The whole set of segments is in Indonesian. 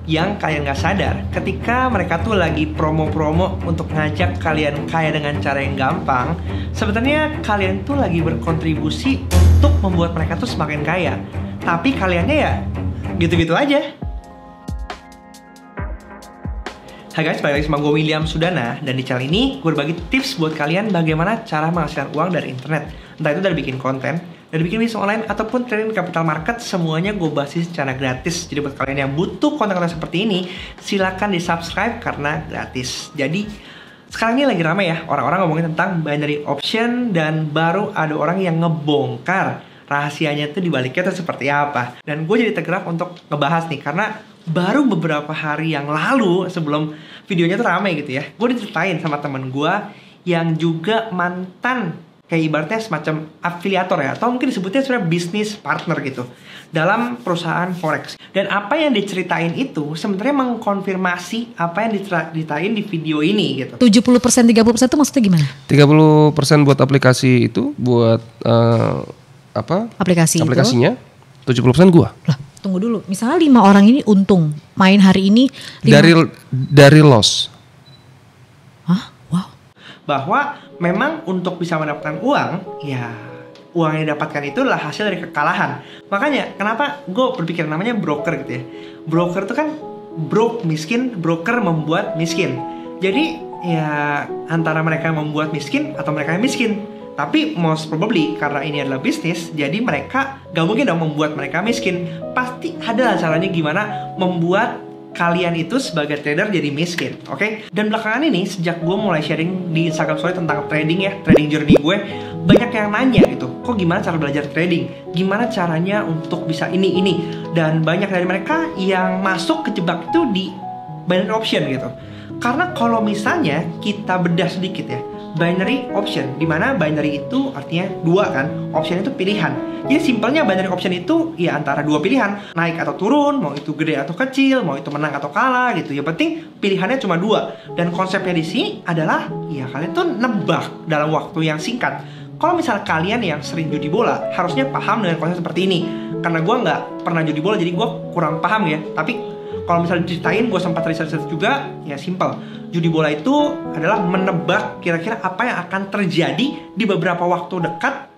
yang kalian gak sadar ketika mereka tuh lagi promo-promo untuk ngajak kalian kaya dengan cara yang gampang, sebenarnya kalian tuh lagi berkontribusi untuk membuat mereka tuh semakin kaya. Tapi kaliannya ya gitu-gitu aja. Hai guys, balik lagi sama gue William Sudana. Dan di channel ini gue berbagi tips buat kalian bagaimana cara menghasilkan uang dari internet. Entah itu dari bikin konten, dari bikin bisnis online, ataupun trading capital market. Semuanya gue bahas secara gratis. Jadi buat kalian yang butuh konten-konten seperti ini, silakan di subscribe karena gratis. Jadi sekarang ini lagi ramai ya orang-orang ngomongin tentang binary option. Dan baru ada orang yang ngebongkar rahasianya itu dibaliknya itu seperti apa. Dan gue jadi tergerak untuk ngebahas nih, karena baru beberapa hari yang lalu sebelum videonya tuh ramai gitu ya, gue diceritain sama temen gue yang juga mantan kayak ibaratnya semacam afiliator ya, atau mungkin disebutnya sebenarnya bisnis partner gitu dalam perusahaan forex. Dan apa yang diceritain itu sebenarnya mengkonfirmasi apa yang diceritain di video ini gitu. 70% 30% itu maksudnya gimana? 30% buat aplikasi itu, buat aplikasinya, 70% gua. Lah, tunggu dulu. Misalnya 5 orang ini untung main hari ini 5... dari loss. Hah? Wow. Bahwa memang untuk bisa mendapatkan uang, ya uang yang didapatkan itu adalah hasil dari kekalahan. Makanya kenapa gue berpikir namanya broker gitu ya. Broker itu kan broke miskin, broker membuat miskin. Jadi ya antara mereka yang membuat miskin atau mereka yang miskin. Tapi most probably karena ini adalah bisnis, jadi mereka gak mungkin dong membuat mereka miskin. Pasti ada caranya gimana membuat kalian itu sebagai trader jadi miskin, oke? Dan belakangan ini sejak gue mulai sharing di Instagram Story tentang trading ya, trading journey gue, banyak yang nanya gitu, kok gimana cara belajar trading? Gimana caranya untuk bisa ini? Dan banyak dari mereka yang masuk kejebak itu di binary option gitu. Karena kalau misalnya kita bedah sedikit ya, binary option, dimana binary itu artinya dua kan, option itu pilihan. Jadi simpelnya binary option itu ya antara dua pilihan, naik atau turun, mau itu gede atau kecil, mau itu menang atau kalah gitu. Yang penting pilihannya cuma dua. Dan konsepnya di sini adalah ya kalian tuh nebak dalam waktu yang singkat. Kalau misalnya kalian yang sering judi bola, harusnya paham dengan konsep seperti ini. Karena gue nggak pernah judi bola, jadi gue kurang paham ya. Tapi kalau misalnya diceritain, gue sempat research juga, ya simple. Judi bola itu adalah menebak kira-kira apa yang akan terjadi di beberapa waktu dekat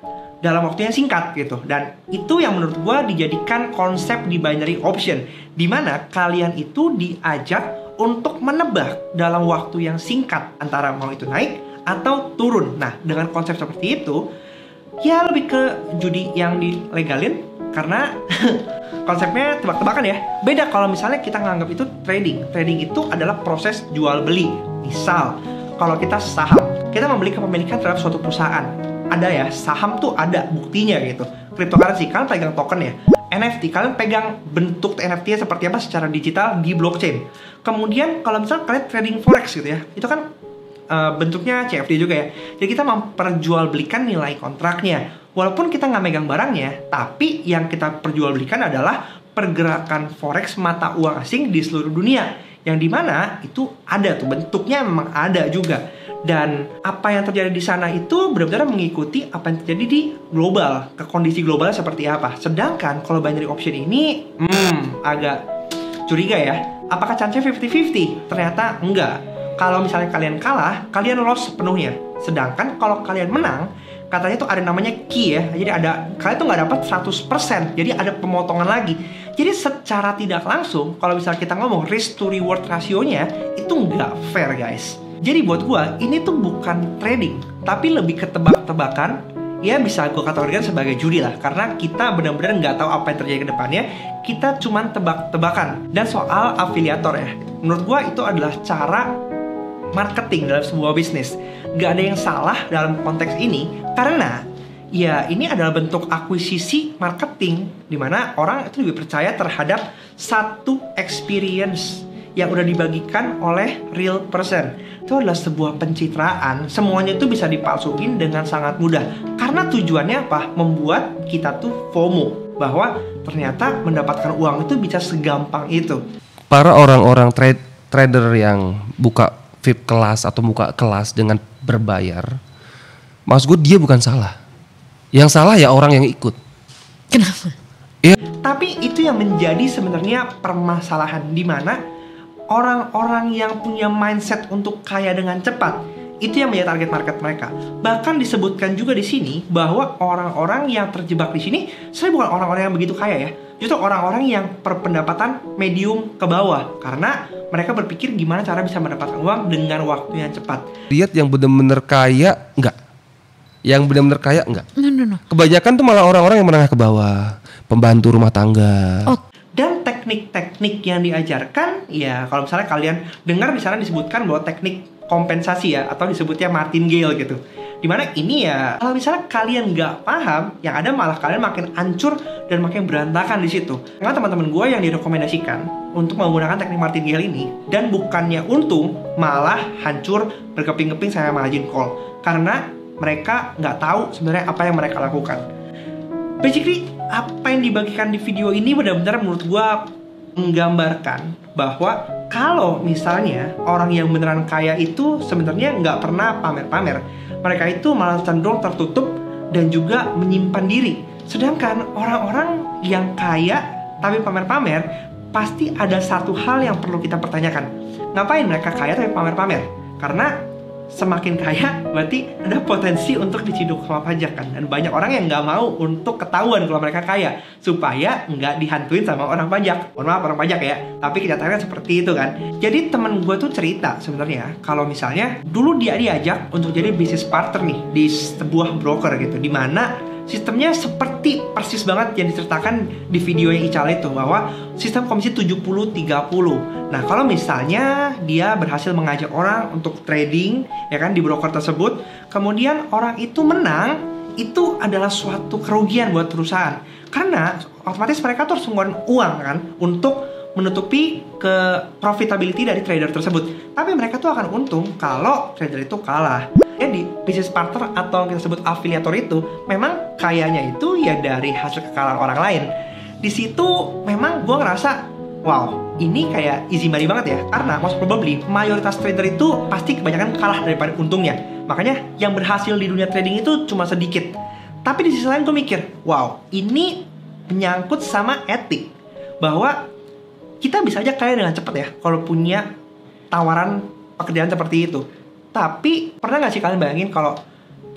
dalam waktu yang singkat gitu. Dan itu yang menurut gue dijadikan konsep di binary option, dimana kalian itu diajak untuk menebak dalam waktu yang singkat antara mau itu naik atau turun. Nah, dengan konsep seperti itu, ya lebih ke judi yang dilegalin, karena konsepnya tebak-tebakan ya. Beda kalau misalnya kita nganggap itu trading. Trading itu adalah proses jual beli. Misal, kalau kita saham, kita membeli kepemilikan terhadap suatu perusahaan. Ada ya, saham tuh ada buktinya gitu. Cryptocurrency, kalian pegang token ya. NFT, kalian pegang bentuk NFT-nya seperti apa secara digital di blockchain. Kemudian kalau misalnya kalian trading forex gitu ya, itu kan bentuknya CFD juga ya. Jadi kita memperjualbelikan nilai kontraknya. Walaupun kita nggak megang barangnya, tapi yang kita perjualbelikan adalah pergerakan forex mata uang asing di seluruh dunia. Yang dimana itu ada tuh, bentuknya memang ada juga. Dan apa yang terjadi di sana itu benar-benar mengikuti apa yang terjadi di global, ke kondisi globalnya seperti apa. Sedangkan kalau binary option ini agak curiga ya. Apakah chance-nya 50-50? Ternyata enggak. Kalau misalnya kalian kalah, kalian loss sepenuhnya. Sedangkan kalau kalian menang, katanya tuh ada namanya key ya. Jadi kalian tuh nggak dapat 100%. Jadi ada pemotongan lagi. Jadi secara tidak langsung, kalau misalnya kita ngomong risk to reward rasionya, itu nggak fair guys. Jadi buat gue, ini tuh bukan trading, tapi lebih ke tebak-tebakan. Ya bisa gue kategorikan sebagai judi lah. Karena kita benar-benar nggak tahu apa yang terjadi ke depannya. Kita cuman tebak-tebakan. Dan soal afiliator ya, menurut gue itu adalah cara marketing dalam sebuah bisnis. Gak ada yang salah dalam konteks ini, karena ya ini adalah bentuk akuisisi marketing, dimana orang itu lebih percaya terhadap satu experience yang udah dibagikan oleh real person. Itu adalah sebuah pencitraan. Semuanya itu bisa dipalsuin dengan sangat mudah. Karena tujuannya apa? Membuat kita tuh FOMO, bahwa ternyata mendapatkan uang itu bisa segampang itu. Para orang-orang trader yang buka VIP kelas atau buka kelas dengan berbayar, maksud gue dia bukan salah. Yang salah ya orang yang ikut. Kenapa? Iya. Tapi itu yang menjadi sebenarnya permasalahan, di mana orang-orang yang punya mindset untuk kaya dengan cepat itu yang menjadi target market mereka. Bahkan disebutkan juga di sini bahwa orang-orang yang terjebak di sini sebenarnya bukan orang-orang yang begitu kaya ya, justru orang-orang yang berpendapatan medium ke bawah, karena mereka berpikir gimana cara bisa mendapatkan uang dengan waktu yang cepat. Lihat yang benar-benar kaya enggak? Yang benar-benar kaya enggak? No. Kebanyakan tuh malah orang-orang yang menengah ke bawah, pembantu rumah tangga. Oh. Dan teknik-teknik yang diajarkan, ya kalau misalnya kalian dengar di sana disebutkan bahwa teknik kompensasi ya, atau disebutnya martingale gitu. Dimana ini ya, kalau misalnya kalian nggak paham, yang ada malah kalian makin hancur dan makin berantakan di situ. Karena teman-teman gue yang direkomendasikan untuk menggunakan teknik martingale ini, dan bukannya untung, malah hancur, berkeping-keping saya margin call. Karena mereka nggak tahu sebenarnya apa yang mereka lakukan. Basically, apa yang dibagikan di video ini benar-benar menurut gue menggambarkan bahwa kalau misalnya orang yang beneran kaya itu sebenarnya nggak pernah pamer-pamer. Mereka itu malah cenderung tertutup dan juga menyimpan diri. Sedangkan orang-orang yang kaya tapi pamer-pamer, pasti ada satu hal yang perlu kita pertanyakan. Ngapain mereka kaya tapi pamer-pamer? Karena semakin kaya berarti ada potensi untuk diciduk sama pajak kan. Dan banyak orang yang nggak mau untuk ketahuan kalau mereka kaya, supaya nggak dihantuin sama orang pajak. Mohon maaf orang pajak ya, tapi kenyataannya seperti itu kan. Jadi temen gue tuh cerita sebenarnya kalau misalnya dulu dia diajak untuk jadi business partner nih di sebuah broker gitu, dimana sistemnya seperti persis banget yang diceritakan di video yang Ical itu, bahwa sistem komisi 70-30. Nah, kalau misalnya dia berhasil mengajak orang untuk trading ya kan di broker tersebut, kemudian orang itu menang, itu adalah suatu kerugian buat perusahaan. Karena otomatis mereka tuh harus mengeluarkan uang kan untuk menutupi ke profitability dari trader tersebut. Tapi mereka tuh akan untung kalau trader itu kalah. Jadi business partner atau yang kita sebut afiliator itu memang kayanya itu ya dari hasil kekalahan orang lain. Di situ memang gue ngerasa wow, ini kayak easy money banget ya. Karena most probably mayoritas trader itu pasti kebanyakan kalah daripada untungnya. Makanya yang berhasil di dunia trading itu cuma sedikit. Tapi di sisi lain gue mikir, wow, ini menyangkut sama etik, bahwa kita bisa aja kaya dengan cepat ya kalau punya tawaran pekerjaan seperti itu. Tapi pernah gak sih kalian bayangin kalau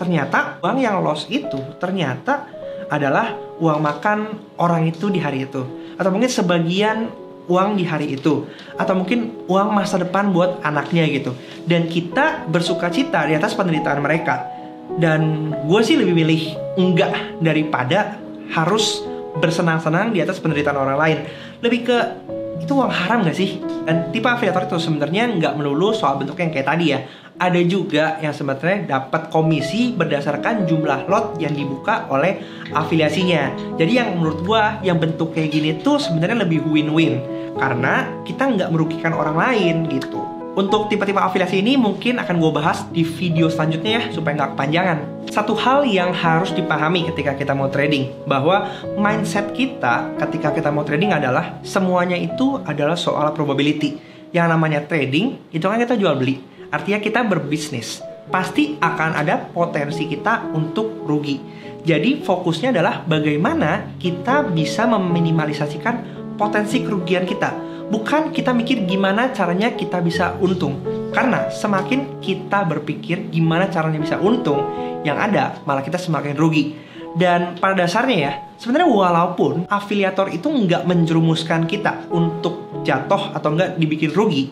ternyata uang yang loss itu ternyata adalah uang makan orang itu di hari itu, atau mungkin sebagian uang di hari itu, atau mungkin uang masa depan buat anaknya gitu. Dan kita bersukacita di atas penderitaan mereka. Dan gue sih lebih milih enggak daripada harus bersenang-senang di atas penderitaan orang lain. Lebih ke itu uang haram gak sih? Dan tipe afiliator itu sebenarnya nggak melulu soal bentuknya yang kayak tadi ya. Ada juga yang sebenarnya dapat komisi berdasarkan jumlah lot yang dibuka oleh afiliasinya. Jadi yang menurut gua yang bentuk kayak gini tuh sebenarnya lebih win-win, karena kita nggak merugikan orang lain gitu. Untuk tipe-tipe afiliasi ini mungkin akan gue bahas di video selanjutnya ya, supaya nggak kepanjangan. Satu hal yang harus dipahami ketika kita mau trading, bahwa mindset kita ketika kita mau trading adalah semuanya itu adalah soal probability. Yang namanya trading itu kan kita jual beli, artinya kita berbisnis. Pasti akan ada potensi kita untuk rugi. Jadi fokusnya adalah bagaimana kita bisa meminimalisasikan potensi kerugian kita. Bukan kita mikir gimana caranya kita bisa untung. Karena semakin kita berpikir gimana caranya bisa untung, yang ada malah kita semakin rugi. Dan pada dasarnya ya, sebenarnya walaupun afiliator itu nggak menjerumuskan kita untuk jatuh atau nggak dibikin rugi,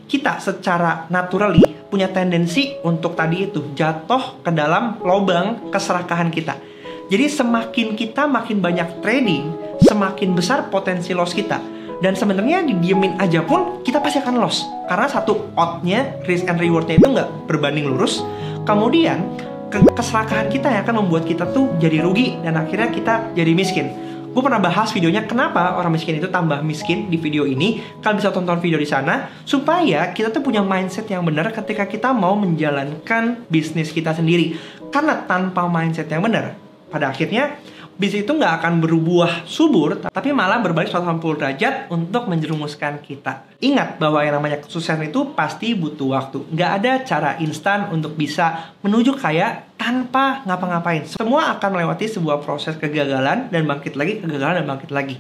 kita secara naturally punya tendensi untuk tadi itu jatuh ke dalam lubang keserakahan kita. Jadi semakin kita makin banyak trading, semakin besar potensi loss kita. Dan sebenarnya didiemin aja pun kita pasti akan loss, karena satu odd-nya, risk and reward-nya itu nggak berbanding lurus. Kemudian keserakahan kita yang akan membuat kita tuh jadi rugi, dan akhirnya kita jadi miskin. Gue pernah bahas videonya kenapa orang miskin itu tambah miskin di video ini. Kalian bisa tonton video di sana supaya kita tuh punya mindset yang benar ketika kita mau menjalankan bisnis kita sendiri. Karena tanpa mindset yang benar, pada akhirnya bisnis itu nggak akan berbuah subur, tapi malah berbalik 180 derajat untuk menjerumuskan kita. Ingat bahwa yang namanya kesuksesan itu pasti butuh waktu. Nggak ada cara instan untuk bisa menuju kaya tanpa ngapa-ngapain. Semua akan melewati sebuah proses kegagalan dan bangkit lagi, kegagalan dan bangkit lagi.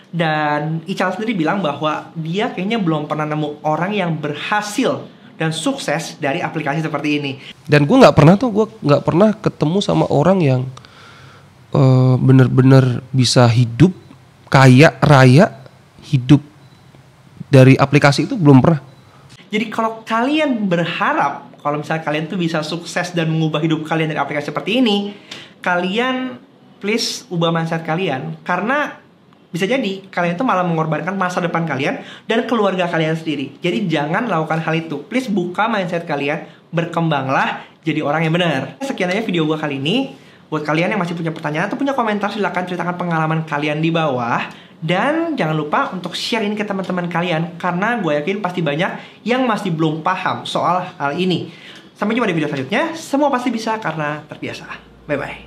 Dan Ical sendiri bilang bahwa dia kayaknya belum pernah nemu orang yang berhasil dan sukses dari aplikasi seperti ini. Dan gue nggak pernah ketemu sama orang yang bener-bener bisa hidup kaya raya, hidup dari aplikasi itu belum pernah. Jadi kalau kalian berharap kalau misalnya kalian tuh bisa sukses dan mengubah hidup kalian dari aplikasi seperti ini, kalian please ubah mindset kalian, karena bisa jadi kalian tuh malah mengorbankan masa depan kalian dan keluarga kalian sendiri. Jadi jangan lakukan hal itu. Please buka mindset kalian, berkembanglah jadi orang yang benar. Sekian aja video gua kali ini. Buat kalian yang masih punya pertanyaan atau punya komentar, silahkan ceritakan pengalaman kalian di bawah. Dan jangan lupa untuk share ini ke teman-teman kalian, karena gue yakin pasti banyak yang masih belum paham soal hal ini. Sampai jumpa di video selanjutnya. Semua pasti bisa karena terbiasa. Bye-bye.